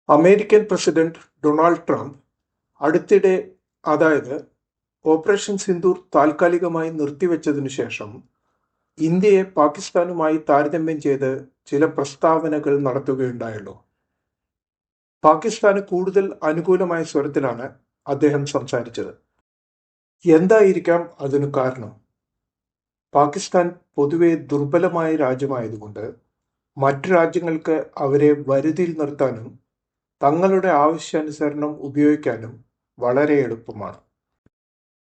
American president Donald Trump അടുത്തിടെ, അതായത് operation Sindoor താൽക്കാലികമായി നിർത്തിവെച്ചതിനു ശേഷം ഇന്ത്യയെ പാകിസ്ഥാനുമായി താരതമ്യം ചെയ്ത് ചില പ്രസ്താവനകൾ നടത്തുകയുണ്ടായല്ലോ. പാകിസ്ഥാന് കൂടുതൽ അനുകൂലമായ സ്വരത്തിലാണ് അദ്ദേഹം സംസാരിച്ചത്. എന്തായിരിക്കാം അതിനു കാരണം? പാകിസ്ഥാൻ പൊതുവെ ദുർബലമായ രാജ്യമായതുകൊണ്ട് മറ്റു രാജ്യങ്ങൾക്ക് അവരെ വരുതിയിൽ നിർത്താനും തങ്ങളുടെ ആവശ്യാനുസരണം ഉപയോഗിക്കാനും വളരെ എളുപ്പമാണ്.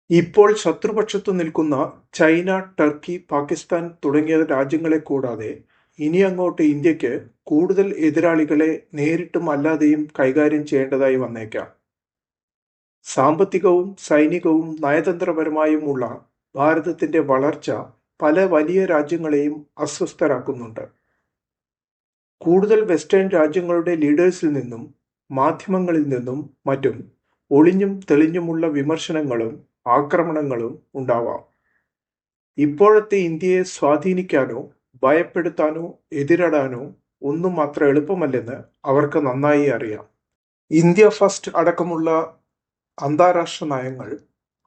ഇപ്പോൾ ശത്രുപക്ഷത്തു നിൽക്കുന്ന ചൈന, ടർക്കി, പാകിസ്ഥാൻ തുടങ്ങിയ രാജ്യങ്ങളെ കൂടാതെ ഇനി അങ്ങോട്ട് ഇന്ത്യക്ക് കൂടുതൽ എതിരാളികളെ നേരിട്ടും അല്ലാതെയും കൈകാര്യം ചെയ്യേണ്ടതായി വന്നേക്കാം. സാമ്പത്തികവും സൈനികവും നയതന്ത്രപരമായുമുള്ള ഭാരതത്തിന്റെ വളർച്ച പല വലിയ രാജ്യങ്ങളെയും അസ്വസ്ഥരാക്കുന്നുണ്ട്. കൂടുതൽ വെസ്റ്റേൺ രാജ്യങ്ങളുടെ ലീഡേഴ്സിൽ നിന്നും മാധ്യമങ്ങളിൽ നിന്നും മറ്റും ഒളിഞ്ഞും തെളിഞ്ഞുമുള്ള വിമർശനങ്ങളും ആക്രമണങ്ങളും ഉണ്ടാവാം. ഇപ്പോഴത്തെ ഇന്ത്യയെ സ്വാധീനിക്കാനോ ഭയപ്പെടുത്താനോ എതിരിടാനോ ഒന്നും അത്ര എളുപ്പമല്ലെന്ന് അവർക്ക് നന്നായി അറിയാം. ഇന്ത്യ ഫസ്റ്റ് അടക്കമുള്ള അന്താരാഷ്ട്ര നയങ്ങൾ,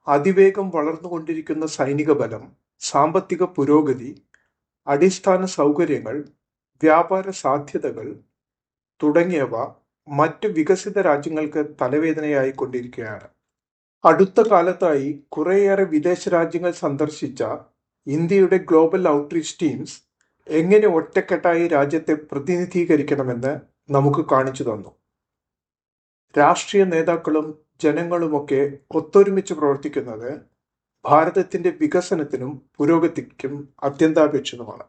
അതിവേഗം വളർന്നുകൊണ്ടിരിക്കുന്ന സൈനിക ബലം, സാമ്പത്തിക പുരോഗതി, അടിസ്ഥാന സൗകര്യങ്ങൾ, വ്യാപാര സാധ്യതകൾ തുടങ്ങിയവ മറ്റ് വികസിത രാജ്യങ്ങൾക്ക് തലവേദനയായിക്കൊണ്ടിരിക്കുകയാണ്. അടുത്ത കാലത്തായി കുറേയേറെ വിദേശ രാജ്യങ്ങൾ സന്ദർശിച്ച ഇന്ത്യയുടെ ഗ്ലോബൽ ഔട്ട്റീച്ച് ടീംസ് എങ്ങനെ ഒറ്റക്കെട്ടായി രാജ്യത്തെ പ്രതിനിധീകരിക്കണമെന്ന് നമുക്ക് കാണിച്ചു തന്നു. രാഷ്ട്രീയ നേതാക്കളും ജനങ്ങളുമൊക്കെ ഒത്തൊരുമിച്ച് പ്രവർത്തിക്കുന്നത് ഭാരതത്തിന്റെ വികസനത്തിനും പുരോഗതിക്കും അത്യന്താപേക്ഷിതമാണ്.